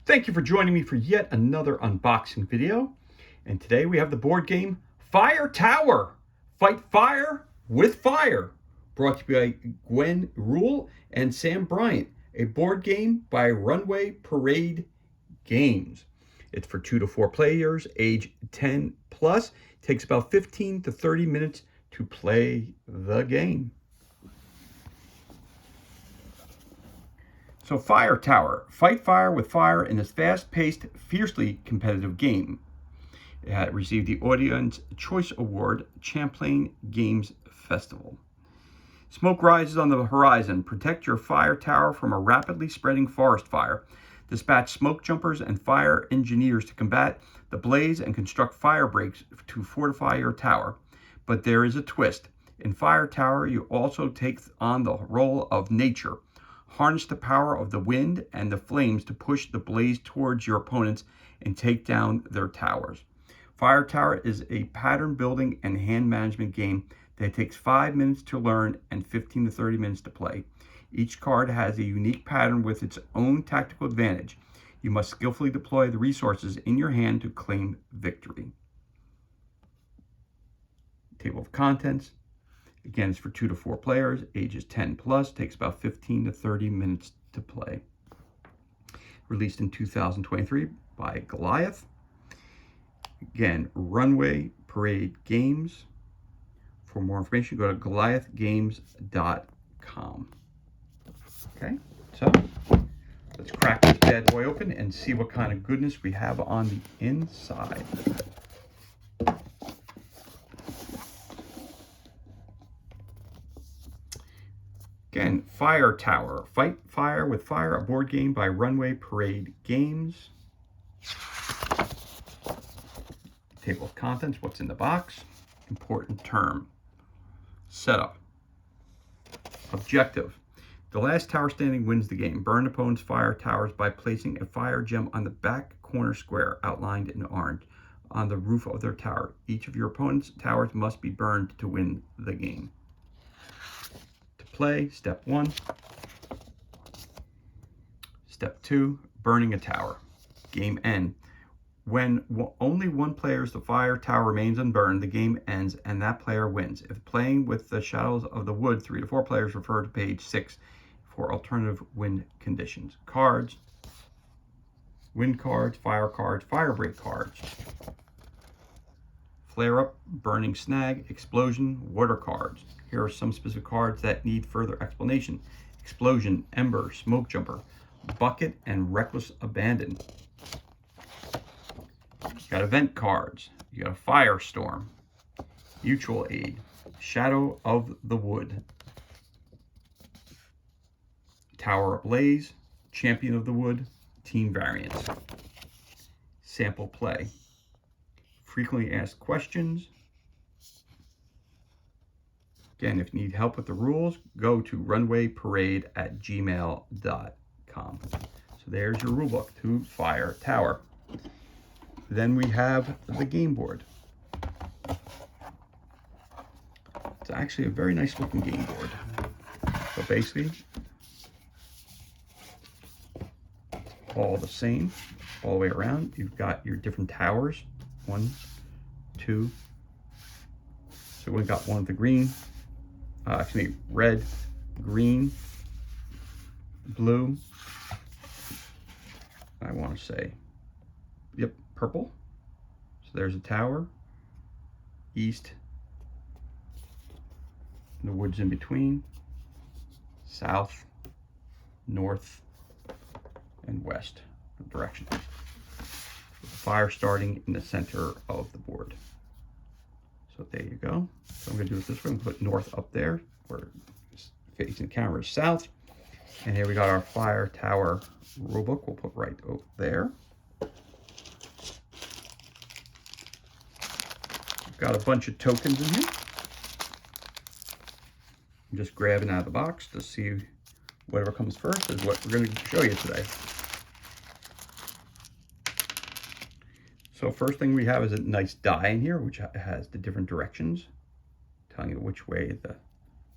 Thank you for joining me for yet another unboxing video. And today we have the board game Fire Tower. Fight fire with fire. Brought to you by Gwen Rule and Sam Bryant. A board game by Runway Parade Games. It's for 2 to 4 players, age 10 plus. Takes about 15 to 30 minutes to play the game. So Fire Tower, fight fire with fire in this fast-paced, fiercely competitive game. It received the Audience Choice Award, Champlain Games Festival. Smoke rises on the horizon. Protect your fire tower from a rapidly spreading forest fire. Dispatch smoke jumpers and fire engineers to combat the blaze and construct fire breaks to fortify your tower. But there is a twist. In Fire Tower, you also take on the role of nature. Harness the power of the wind and the flames to push the blaze towards your opponents and take down their towers. Fire Tower is a pattern building and hand management game that takes 5 minutes to learn and 15 to 30 minutes to play. Each card has a unique pattern with its own tactical advantage. You must skillfully deploy the resources in your hand to claim victory. Table of contents. Again, it's for 2 to 4 players, ages 10 plus, takes about 15 to 30 minutes to play. Released in 2023 by Goliath. Again, Runway Parade Games. For more information, go to goliathgames.com. Okay, so let's crack this bad boy open and see what kind of goodness we have on the inside. Again, Fire Tower, fight fire with fire, a board game by Runway Parade Games. Table of contents, what's in the box, important term. Setup. Objective. The last tower standing wins the game. Burn opponent's fire towers by placing a fire gem on the back corner square outlined in orange on the roof of their tower. Each of your opponent's towers must be burned to win the game. Play, step 1. Step 2, burning a tower. Game end. When only one player's fire tower remains unburned, the game ends and that player wins. If playing with the Shadows of the Wood, 3 to 4 players, refer to page 6 for alternative win conditions. Cards. Wind cards, fire break cards. Flare up, burning snag, explosion, water cards. Here are some specific cards that need further explanation. Explosion, ember, smoke jumper, bucket, and reckless abandon. You got event cards. You got a firestorm, mutual aid, shadow of the wood, tower ablaze, champion of the wood, team variants. Sample play. Frequently asked questions. Again, if you need help with the rules, go to runwayparade@gmail.com. So there's your rule book to Fire Tower. Then we have the game board. It's actually a very nice looking game board. So basically, all the same, all the way around. You've got your different towers. 1, 2. So we got one of the green. Red, green, blue, I want to say, yep, purple. So there's a tower, east, the woods in between, south, north, and west direction. With the fire starting in the center of the board. So there you go. So I'm going to do it this way. I'm going to put north up there, where facing the camera is south. And here we got our Fire Tower rulebook. We'll put right over there. We've got a bunch of tokens in here. I'm just grabbing out of the box to see whatever comes first is what we're going to show you today. So first thing we have is a nice die in here, which has the different directions, telling you which way the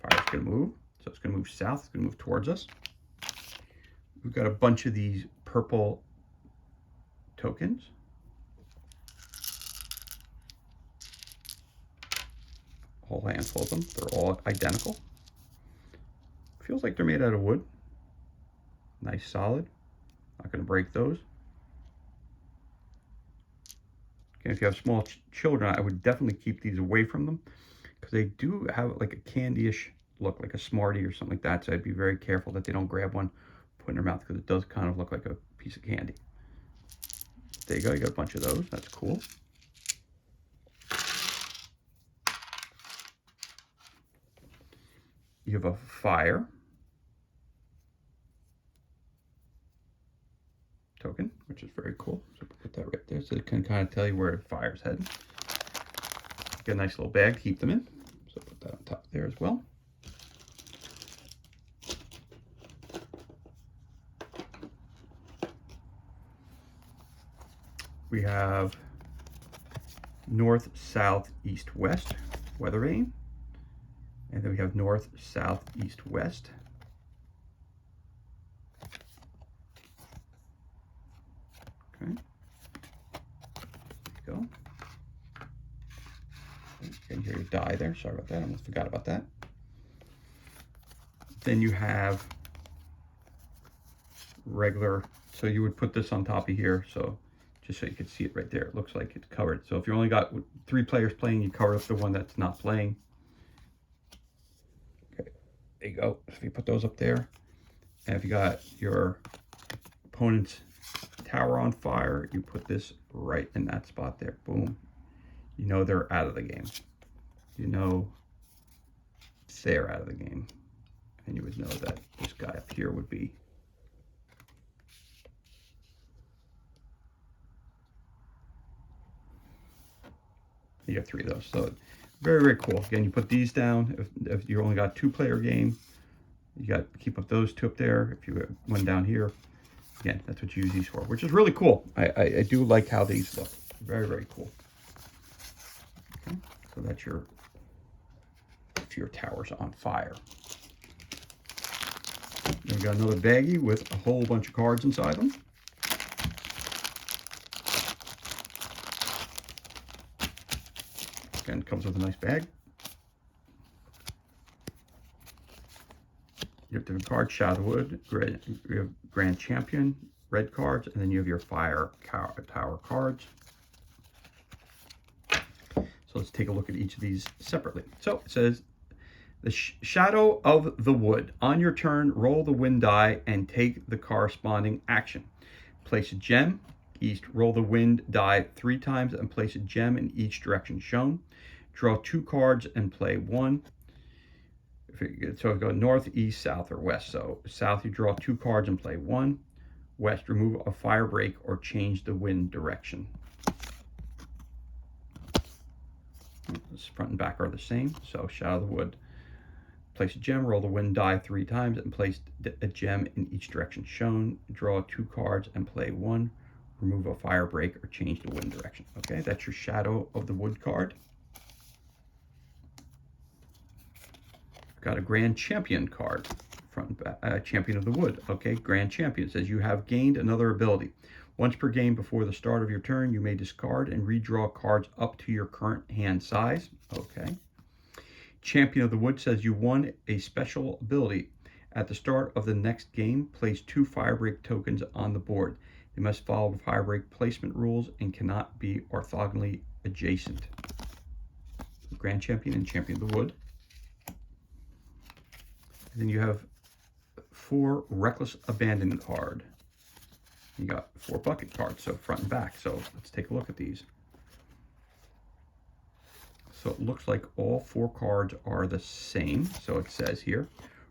fire is going to move. So it's going to move south, it's going to move towards us. We've got a bunch of these purple tokens. A whole handful of them. They're all identical. Feels like they're made out of wood. Nice, solid. Not going to break those. Again, if you have small children, I would definitely keep these away from them because they do have like a candy-ish look, like a Smartie or something like that. So I'd be very careful that they don't grab one, put in their mouth, because it does kind of look like a piece of candy. There you go. You got a bunch of those. That's cool. You have a fire token, which is very cool. So put that right there so it can kind of tell you where the fire's heading. Get a nice little bag to keep them in. So put that on top there as well. We have north, south, east, west weather vane. And then we have north, south, east, west. Okay. There you go. You can hear your die there. Sorry about that. I almost forgot about that. Then you have regular. So you would put this on top of here. So just so you can see it right there. It looks like it's covered. So if you only got 3 players playing, you cover up the one that's not playing. Okay, there you go. So if you put those up there, and if you got your opponent's tower on fire, you put this right in that spot there. Boom. You know they're out of the game. You know they're out of the game. And you would know that this guy up here would be. You have 3 of those. So very, very cool. Again, you put these down. If you only got 2-player game, you got to keep up those 2 up there. If you have one down here, again, that's what you use these for, which is really cool. I do like how these look. Very, very cool. Okay, so that's your towers on fire. Then we got another baggie with a whole bunch of cards inside them. Again, comes with a nice bag. You have different cards: Shadowwood, you have Grand Champion, red cards, and then you have your Fire Tower cards. So let's take a look at each of these separately. So it says, the Shadow of the Wood. On your turn, roll the wind die and take the corresponding action. Place a gem east, roll the wind die 3 times and place a gem in each direction shown. Draw 2 cards and play 1. So if you go north, east, south, or west. So south, you draw 2 cards and play 1. West, remove a fire break or change the wind direction. This front and back are the same. So Shadow of the Wood. Place a gem, roll the wind die 3 times, and place a gem in each direction shown. Draw 2 cards and play 1. Remove a fire break or change the wind direction. Okay, that's your Shadow of the Wood card. Got a Grand Champion card, front and back, Champion of the Wood. Okay, Grand Champion says you have gained another ability. Once per game before the start of your turn, you may discard and redraw cards up to your current hand size. Okay. Champion of the Wood says you won a special ability. At the start of the next game, place 2 Firebreak tokens on the board. They must follow Firebreak placement rules and cannot be orthogonally adjacent. Grand Champion and Champion of the Wood. And then you have 4 Reckless Abandon card. You got 4 bucket cards, so front and back. So let's take a look at these. So it looks like all 4 cards are the same. So it says here,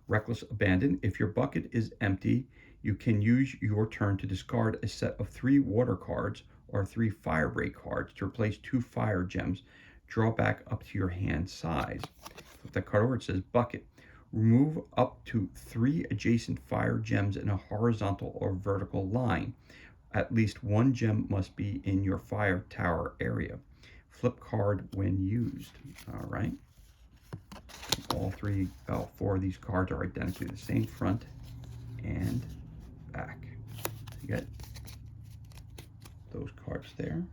Reckless Abandon. If your bucket is empty, you can use your turn to discard a set of 3 water cards or 3 Firebreak cards to replace 2 fire gems. Draw back up to your hand size. Flip that card over, it says bucket. Remove up to 3 adjacent fire gems in a horizontal or vertical line. At least 1 gem must be in your fire tower area. Flip card when used. All right. All 4 of these cards are identically the same, front and back. You get those cards there.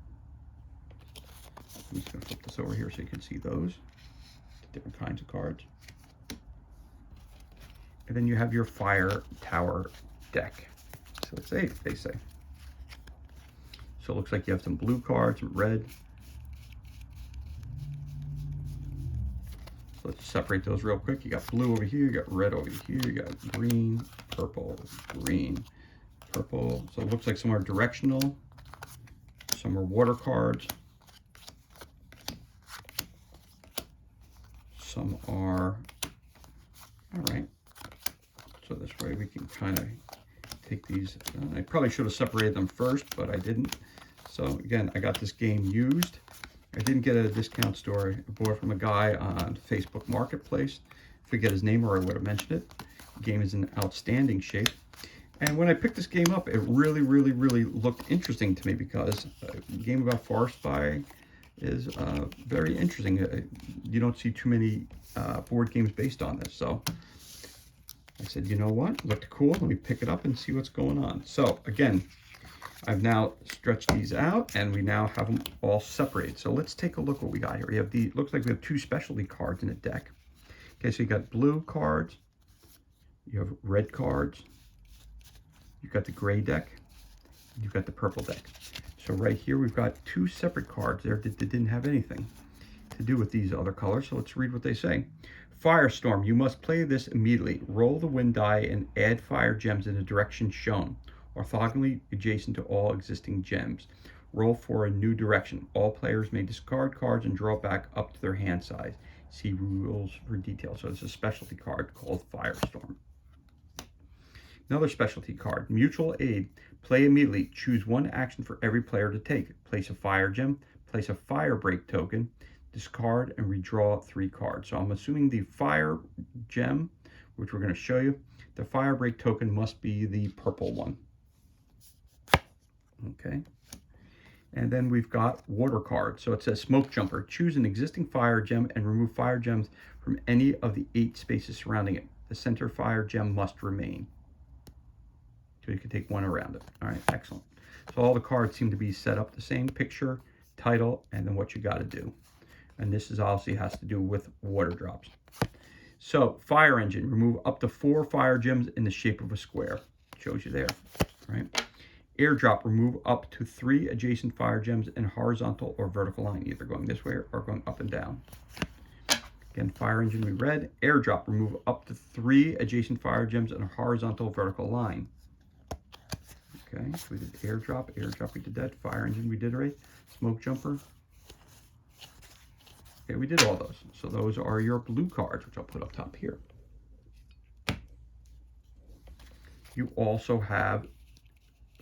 I'm just going to flip this over here so you can see those different kinds of cards. And then you have your Fire Tower deck. So it's 8, they say. So it looks like you have some blue cards, some red. So let's separate those real quick. You got blue over here, you got red over here, you got green, purple, green, purple. So it looks like some are directional, some are water cards, some are, all right. So this way we can kind of take these. I probably should have separated them first, but I didn't. So again, I got this game used. I didn't get at a discount store. I bought it from a guy on Facebook Marketplace. Forget his name or I would have mentioned it. The game is in outstanding shape. And when I picked this game up, it really, really, really looked interesting to me because a game about forest fire is very interesting. You don't see too many board games based on this. So I said, you know what? Looked cool. Let me pick it up and see what's going on. So again, I've now stretched these out and we now have them all separated. So let's take a look what we got here. We have the, looks like we have 2 specialty cards in the deck. Okay, so you got blue cards, you have red cards, you've got the gray deck, you've got the purple deck. So right here we've got 2 separate cards there that didn't have anything to do with these other colors. So let's read what they say. Firestorm, you must play this immediately. Roll the wind die and add fire gems in the direction shown, orthogonally adjacent to all existing gems. Roll for a new direction. All players may discard cards and draw back up to their hand size. See rules for details. So it's a specialty card called Firestorm. Another specialty card, Mutual Aid. Play immediately. Choose 1 action for every player to take. Place a fire gem, place a fire break token, discard and redraw 3 cards. So I'm assuming the fire gem, which we're going to show you, the fire break token must be the purple one. Okay. And then we've got water cards. So it says Smoke Jumper. Choose an existing fire gem and remove fire gems from any of the 8 spaces surrounding it. The center fire gem must remain. So you can take 1 around it. All right, excellent. So all the cards seem to be set up the same: picture, title, and then what you got to do. And this is obviously has to do with water drops. So Fire Engine, remove up to 4 fire gems in the shape of a square. Shows you there, right? Airdrop, remove up to 3 adjacent fire gems in horizontal or vertical line, either going this way or going up and down. Again, Fire Engine we read. Airdrop, remove up to 3 adjacent fire gems in a horizontal vertical line. Okay, so we did airdrop. Airdrop, we did that. Fire Engine, we did right. Smoke Jumper. Okay, we did all those. So those are your blue cards, which I'll put up top here. You also have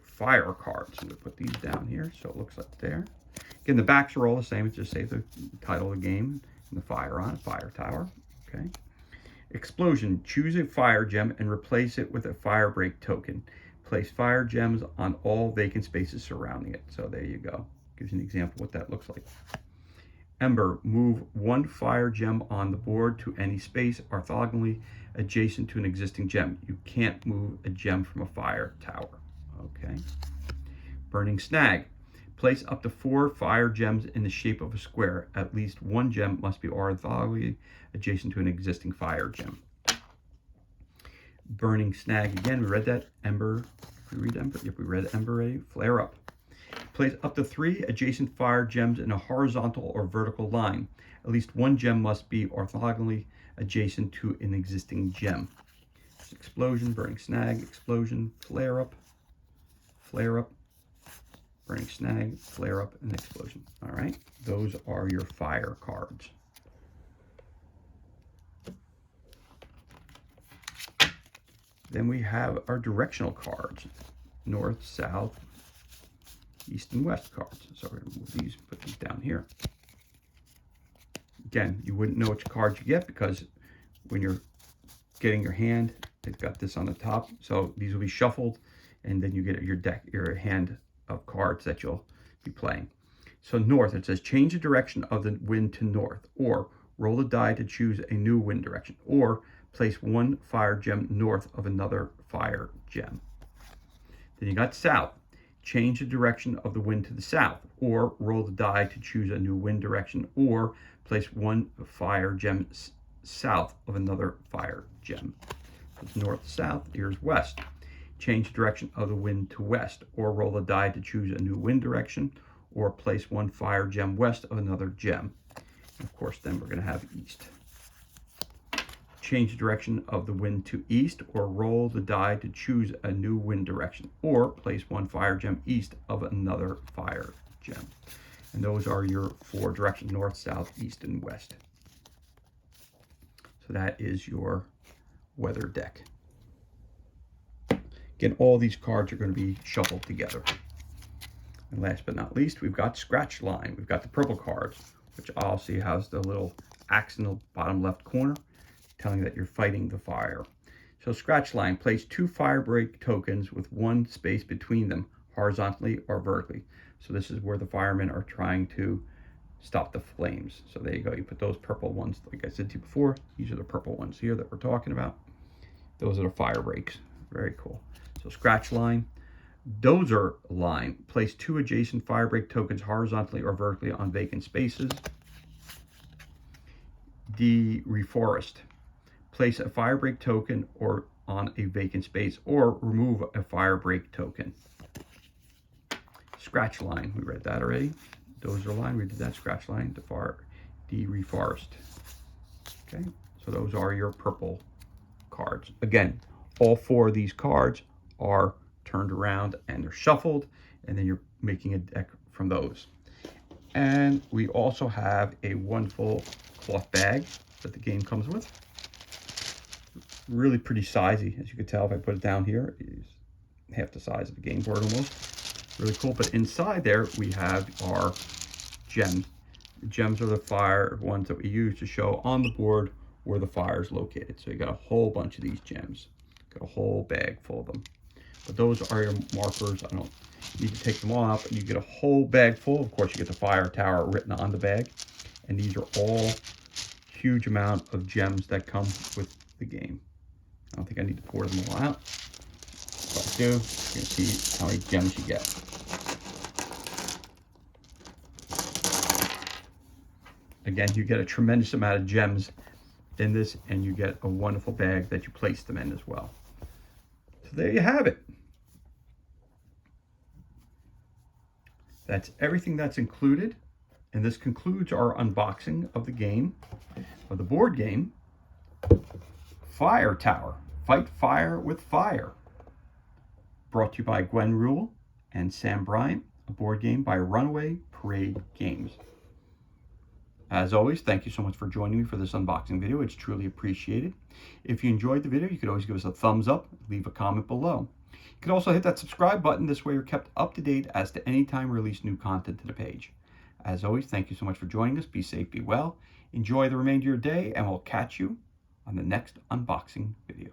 fire cards. I'm going to put these down here so it looks like there. Again, the backs are all the same. It just say the title of the game and the fire on it, Fire Tower. Okay. Explosion. Choose a fire gem and replace it with a fire break token. Place fire gems on all vacant spaces surrounding it. So there you go. Gives you an example of what that looks like. Ember, move 1 fire gem on the board to any space orthogonally adjacent to an existing gem. You can't move a gem from a fire tower. Okay. Burning Snag, place up to 4 fire gems in the shape of a square. At least 1 gem must be orthogonally adjacent to an existing fire gem. Burning Snag, again, we read that. Ember, did we read Ember? Yep, we read Ember already. Flare Up. Place up to 3 adjacent fire gems in a horizontal or vertical line. At least 1 gem must be orthogonally adjacent to an existing gem. Explosion, Burning Snag, Explosion, Flare Up, Burning Snag, Flare Up, and Explosion. All right, those are your fire cards. Then we have our directional cards, north, south, east, and west cards. So we're going to move these, put these down here. Again, you wouldn't know which cards you get because when you're getting your hand, they've got this on the top. So these will be shuffled, and then you get your deck, your hand of cards that you'll be playing. So north, it says change the direction of the wind to north, or roll the die to choose a new wind direction, or place 1 fire gem north of another fire gem. Then you got south. change the direction of the wind to the south, or roll the die to choose a new wind direction, or place one fire gem south of another fire gem. It's north, south, here's west. Change the direction of the wind to west, or roll the die to choose a new wind direction, or place one fire gem west of another gem. And of course, then we're going to have east. Change the direction of the wind to east, or roll the die to choose a new wind direction, or place one fire gem east of another fire gem. And those are your 4 directions: north, south, east, and west. So that is your weather deck. Again, all these cards are going to be shuffled together. And last but not least, we've got Scratch Line. We've got the purple cards, which also has the little axe in the bottom left corner, telling that you're fighting the fire. So Scratch Line, place 2 fire break tokens with 1 space between them, horizontally or vertically. So this is where the firemen are trying to stop the flames. So there you go. You put those purple ones, like I said to you before, these are the purple ones here that we're talking about. Those are the fire breaks. Very cool. So Scratch Line. Dozer Line, place 2 adjacent fire break tokens horizontally or vertically on vacant spaces. Reforest, place a fire break token or on a vacant space, or remove a fire break token. Scratch Line, we read that already. Dozer Line, we did that. Scratch Line, Reforest. Okay, so those are your purple cards. Again, all 4 of these cards are turned around and they're shuffled, and then you're making a deck from those. And we also have a wonderful cloth bag that the game comes with. Really pretty sizey, as you can tell if I put it down here. It's half the size of the game board almost. Really cool. But inside there we have our gems. The gems are the fire ones that we use to show on the board where the fire is located. So you got a whole bunch of these gems. Got a whole bag full of them. But those are your markers. I don't need to take them all out, but you get a whole bag full. Of course, you get the fire tower written on the bag. And these are all huge amount of gems that come with the game. I don't think I need to pour them all out. If I do, you can see how many gems you get. Again, you get a tremendous amount of gems in this, and you get a wonderful bag that you place them in as well. So there you have it. That's everything that's included. And this concludes our unboxing of the game, of the board game, Fire Tower, Fight Fire with Fire. Brought to you by Gwen Rule and Sam Bryant, a board game by Runaway Parade Games. As always, thank you so much for joining me for this unboxing video. It's truly appreciated. If you enjoyed the video, you could always give us a thumbs up, leave a comment below. You can also hit that subscribe button. This way you're kept up to date as to any time we release new content to the page. As always, thank you so much for joining us. Be safe, be well. Enjoy the remainder of your day, and we'll catch you on the next unboxing video.